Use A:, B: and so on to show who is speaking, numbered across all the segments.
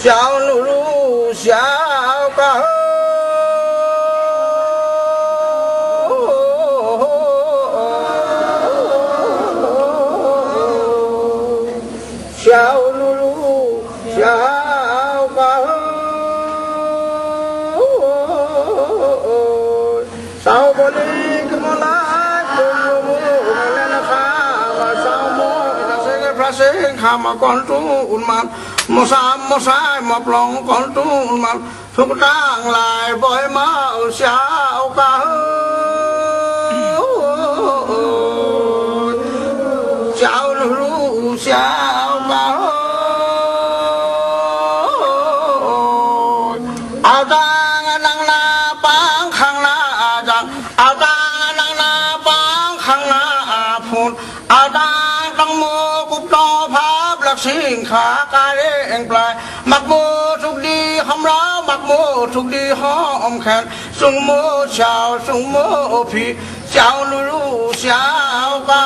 A: 小路路小高，小路路小高，少不离个么来，不如我来那哈嘛少么，那些个พระเสขามก่อนจูนมันมอสามมอสายมอปลองก่อนจูนมันทุกทางลายบ่อยมาเช้าก้าเช้ารู้เช้าก้าเอาตังนังนาปังข้างหน้าจังเอาตังนังนาปังข้างหน้าพูนเอาตังตั้งโมกุบตอภาพหลักสิ่งขากายเองปลายมักโมทุกดีหอมร้าวมักโมทุกดีหอมแขนสุงโมเช้าสุงโมพี่เช้ารู้เช้าก้า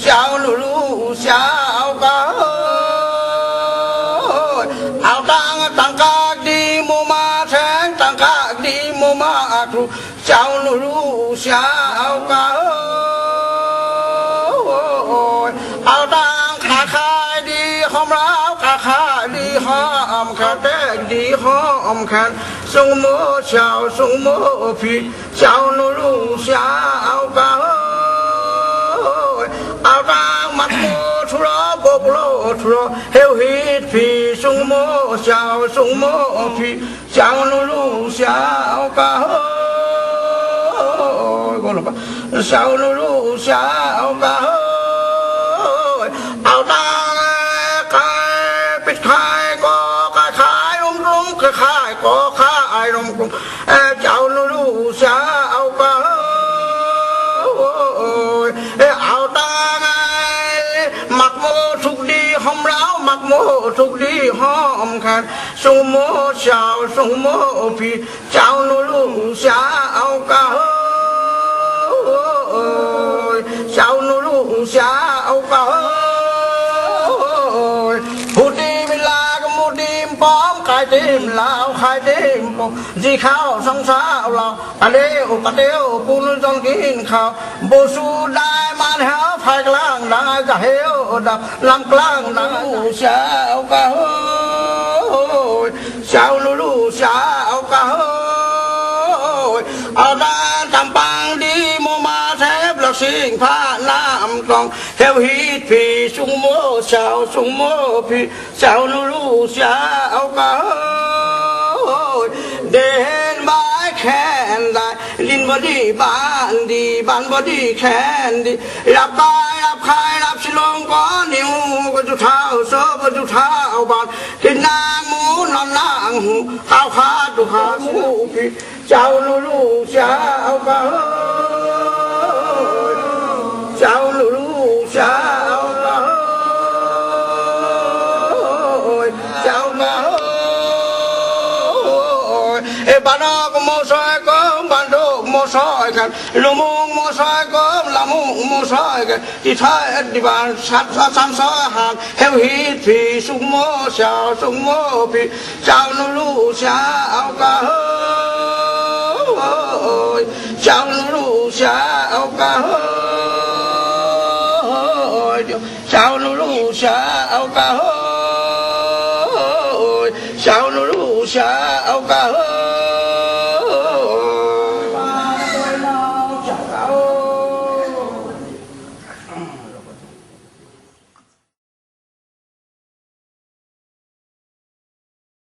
A: เช้ารู้เช้าก้าเอาตังกากดีโมมาแทงตังกากดีโมมาทุเช้ารู้เช้าก้าเอาตังขาขายดีหอมร้าวขาขายดีหอมแขนแตกดีหอมแขนสุงโมเช้าสุงโมพี่เช้ารู้เช้าก้าเอาตังมัดโมทุรบกโลทุรเฮวฮิตพี่สุงโมเช้าสุงโมพี่เช้ารู้เช้าก้าก็ลงไปเช้ารู้เช้าก้าเอาตังขายปิดขายก็ขายรุมขายก็ขายรุมเจ้ารู้เช้าก้าเอาตังมักโมทุกดีหอมร้าวมักโมทุกดีหอมแขนสุงโมเช้าสุงโมพี่เจ้ารู้เช้าก้าเช้ารู้เช้าก้าผู้ดีเวลาก็มูดีมป้อมขายดีมลาวขายดีมปองจีข้าวสังสาวเรากะเดียวปูนจงกินข้าวบูสูได้มาแล้วภายกลางได้จะเหี่ยวดับลำกลางได้เช้าก้าเช้ารู้เช้าก้าเอาด้านตำปังดีโมมาแทบหลักสิ่งผ้าน้ำกองเฮวฮิตพี่สุงโมเช้าสุงโมพี่เช้ารู้เช้าก้าเดินไม้แขนได้ลินบดีบ้านดีบ้านบดีแขนดีรับกายรับคายรับชิลงก้อนนิ้วก็จุดเท้าโซ่ก็จุดเท้าบานที่นางหมูนอนนางหูข้าวขาดูขาสูพี่เจ้ารู้เช้าก้าเจ้ารู้เช้าก้าเจ้าก้าบ้านก็โมซอยก็บ้านโดโมซอยกันลุมุงโมซอยก็ละมุงโมซอยกันที่ท้ายดิบานสัตว์สามซอยหางเฮวฮิตพี่สุงโมเช้าสุงโมพี่เจ้ารู้เช้าก้าเจ้ารู้เช้าก้าเจ้ารู้เช้าก้าเจ้ารู้เช้าก้า